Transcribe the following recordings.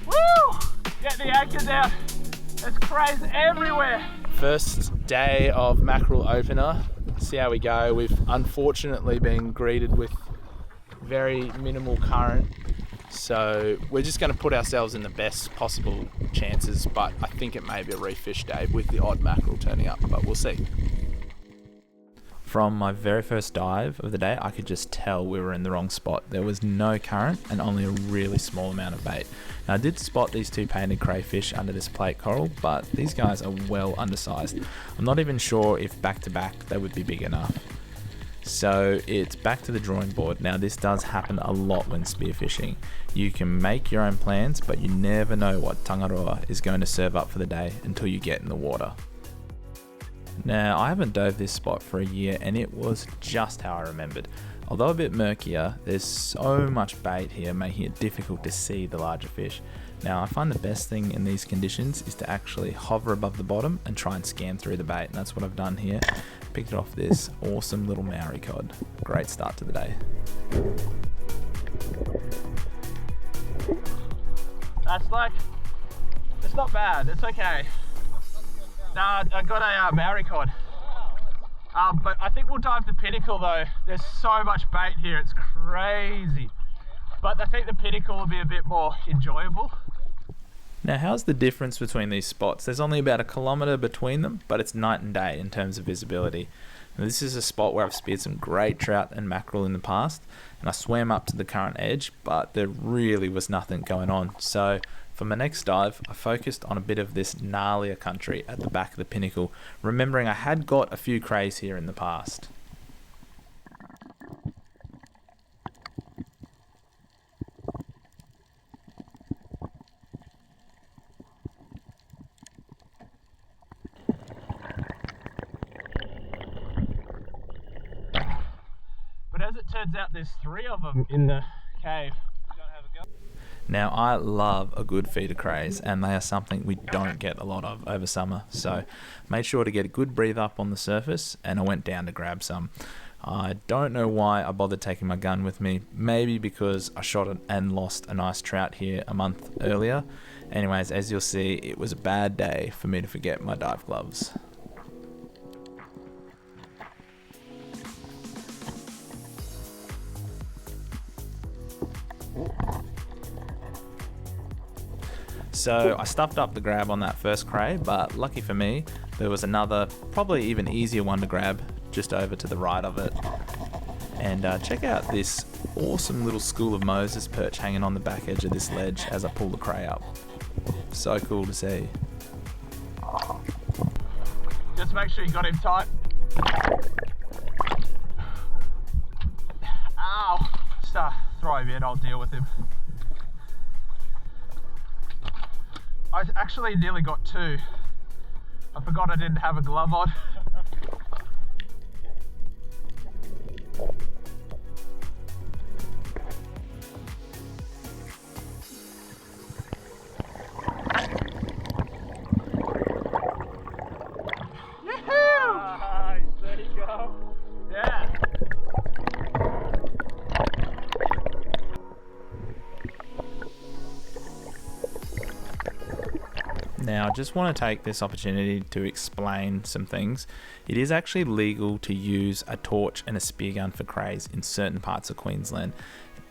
Woo! Get the anchors out. There's crays everywhere. First day of mackerel opener. See how we go. We've unfortunately been greeted with very minimal current, so we're just going to put ourselves in the best possible chances, but I think it may be a reef fish day with the odd mackerel turning up, but we'll see. From my very first dive of the day, I could just tell we were in the wrong spot. There was no current and only a really small amount of bait. Now, I did spot these two painted crayfish under this plate coral, but these guys are well undersized. I'm not even sure if back to back they would be big enough. So it's back to the drawing board. Now, this does happen a lot when spearfishing. You can make your own plans, but you never know what tangaroa is going to serve up for the day until you get in the water. Now, I haven't dove this spot for a year and it was just how I remembered. Although a bit murkier, there's so much bait here making it difficult to see the larger fish. Now, I find the best thing in these conditions is to actually hover above the bottom and try and scan through the bait, and that's what I've done here. Picked off this awesome little Maori cod. Great start to the day. That's like, it's not bad, it's okay. Nah, I got a Maori cod. But I think we'll dive the Pinnacle though. There's so much bait here, it's crazy. But I think the Pinnacle will be a bit more enjoyable. Now, how's the difference between these spots? There's only about 1 kilometre between them, but it's night and day in terms of visibility. Now, this is a spot where I've speared some great trout and mackerel in the past, and I swam up to the current edge, but there really was nothing going on. So for my next dive, I focused on a bit of this gnarlier country at the back of the Pinnacle, remembering I had got a few crays here in the past. But as it turns out, there's 3 of them in the cave. Now, I love a good feed of crays, and they are something we don't get a lot of over summer, so made sure to get a good breathe up on the surface, and I went down to grab some. I don't know why I bothered taking my gun with me, maybe because I shot it and lost a nice trout here a month earlier. Anyways, as you'll see, it was a bad day for me to forget my dive gloves. So I stuffed up the grab on that first cray, but lucky for me, there was another, probably even easier one to grab just over to the right of it. And check out this awesome little School of Moses perch hanging on the back edge of this ledge as I pull the cray up. So cool to see. Just make sure you got him tight. Ow! Just throw him in, I'll deal with him. I actually nearly got 2. I forgot I didn't have a glove on. Nice, there you go. Yeah. Now, I just want to take this opportunity to explain some things. It is actually legal to use a torch and a spear gun for crays in certain parts of Queensland.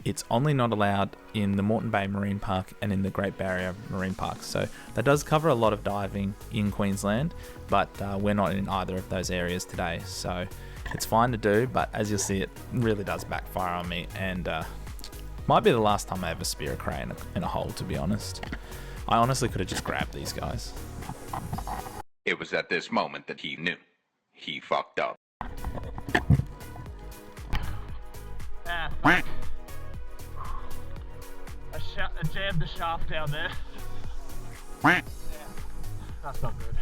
It's only not allowed in the Moreton Bay Marine Park and in the Great Barrier Marine Park. So that does cover a lot of diving in Queensland, but we're not in either of those areas today. So it's fine to do, but as you'll see, it really does backfire on me, and might be the last time I ever spear a cray in a hole, to be honest. I honestly could have just grabbed these guys. It was at this moment that he knew. He fucked up. Ah, fuck. I jammed the shaft down there. Yeah, that's not good.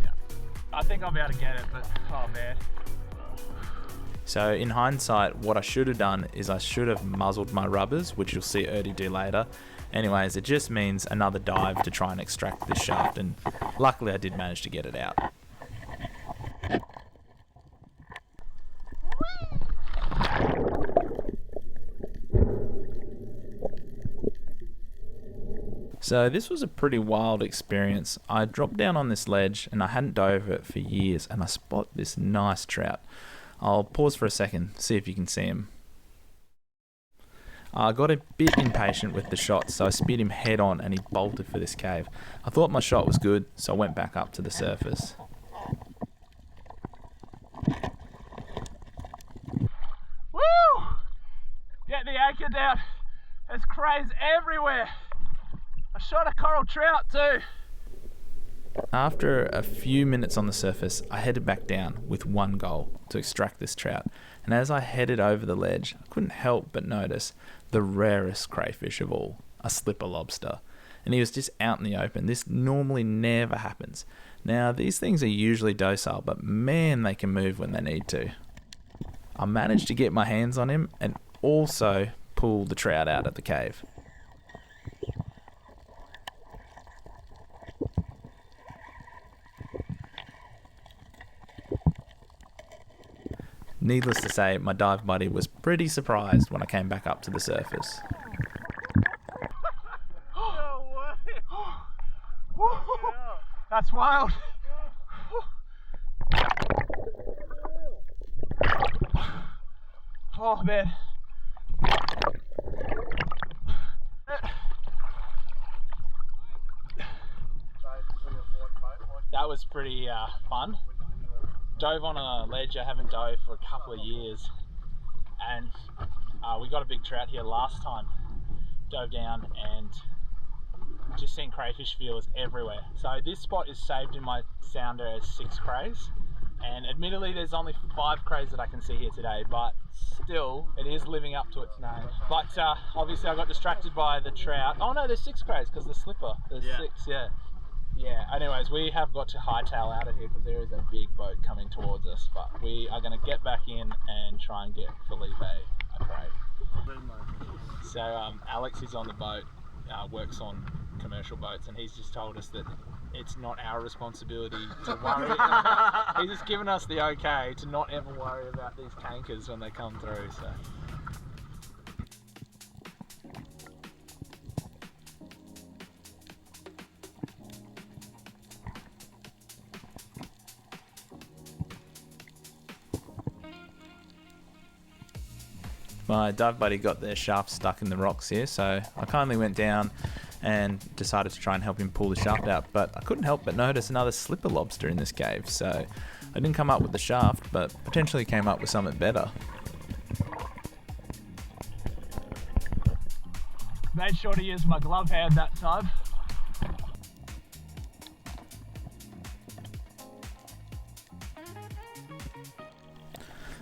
Yeah, I think I'll be able to get it, but oh man. So in hindsight, what I should have done is I should have muzzled my rubbers, which you'll see Erdy do later, Anyways, it just means another dive to try and extract this shaft, and luckily I did manage to get it out. So this was a pretty wild experience. I dropped down on this ledge and I hadn't dove it for years, and I spot this nice trout. I'll pause for a second, see if you can see him. I got a bit impatient with the shot, so I speared him head on and he bolted for this cave. I thought my shot was good, so I went back up to the surface. Woo! Get the anchor down. There's crays everywhere. I shot a coral trout too. After a few minutes on the surface, I headed back down with one goal: to extract this trout. And as I headed over the ledge, I couldn't help but notice the rarest crayfish of all, a slipper lobster. And he was just out in the open. This normally never happens. Now, these things are usually docile, but man, they can move when they need to. I managed to get my hands on him and also pull the trout out of the cave. Needless to say, my dive buddy was pretty surprised when I came back up to the surface. No way! That's wild! Oh man! That was pretty fun. Dove on a ledge I haven't dove for a couple of years, and we got a big trout here last time. Dove down and just seen crayfish feelers everywhere. So this spot is saved in my sounder as 6 crays, and admittedly there's only 5 crays that I can see here today, but still it is living up to its name. But obviously I got distracted by the trout. Oh no, there's 6 crays because the slipper, there's 6, yeah. Yeah, anyways, we have got to hightail out of here because there is a big boat coming towards us, but we are going to get back in and try and get Felipe a crate. So Alex is on the boat, works on commercial boats, and he's just told us that it's not our responsibility to worry. He's just given us the okay to not ever worry about these tankers when they come through. So. My dive buddy got their shaft stuck in the rocks here, so I kindly went down and decided to try and help him pull the shaft out, but I couldn't help but notice another slipper lobster in this cave, so I didn't come up with the shaft, but potentially came up with something better. Made sure to use my glove hand that time.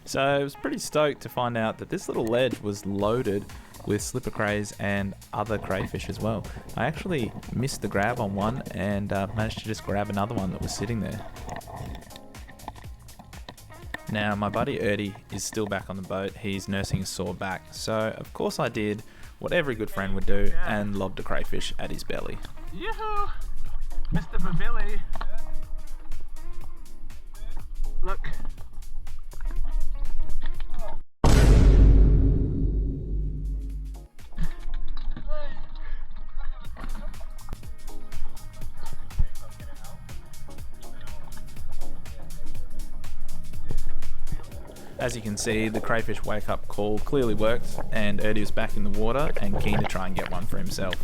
So I was pretty stoked to find out that this little ledge was loaded with slipper crays and other crayfish as well. I actually missed the grab on one and managed to just grab another one that was sitting there. Now my buddy Erdy is still back on the boat. He's nursing a sore back, so of course I did what every good friend would do and lobbed a crayfish at his belly. Yoo-hoo! Mr. Babilly! Look. As you can see, the crayfish wake up call clearly worked, and Erdy was back in the water and keen to try and get one for himself.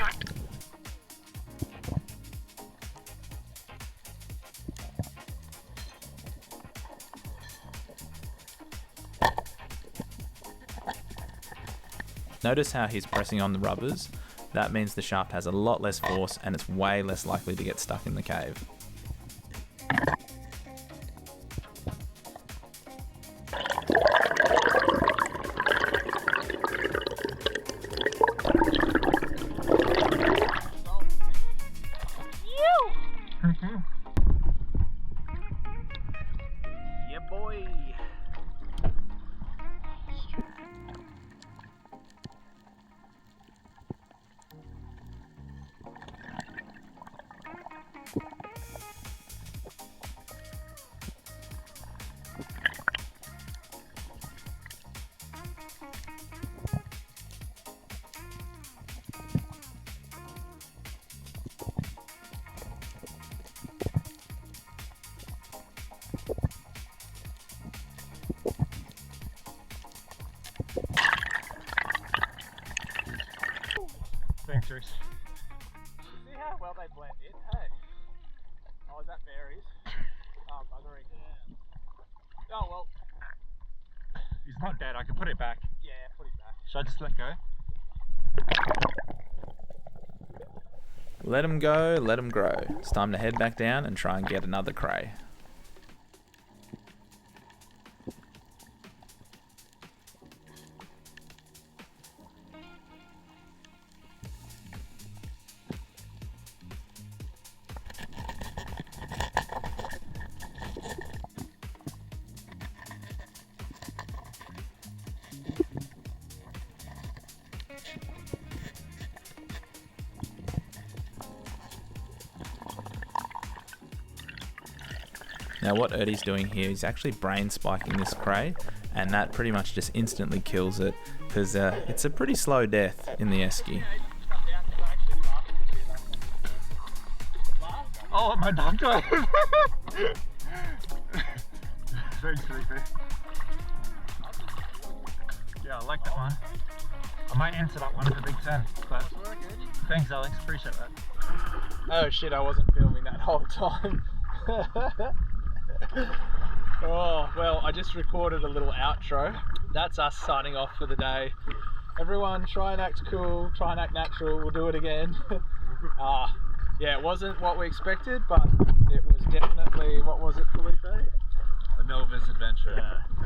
Notice how he's pressing on the rubbers. That means the shaft has a lot less force and it's way less likely to get stuck in the cave. Yeah, boy. characters. See how well they blend in? Hey. Oh, is that berries? Oh, buggery. Yeah. Oh, well. He's not dead, I can put it back. Yeah, put it back. Should I just let go? Let them go, let them grow. It's time to head back down and try and get another cray. Now what Erdy's doing here is actually brain spiking this cray, and that pretty much just instantly kills it, because it's a pretty slow death in the esky. Oh, my dog died! Very sleepy. Yeah, I like that one. I might answer that one for Big 10, but thanks Alex, appreciate that. Oh shit, I wasn't filming that whole time. Oh, well, I just recorded a little outro. That's us signing off for the day. Everyone, try and act cool, try and act natural, we'll do it again. Yeah, it wasn't what we expected, but it was definitely, what was it, Felipe? A Nova's adventure. Yeah.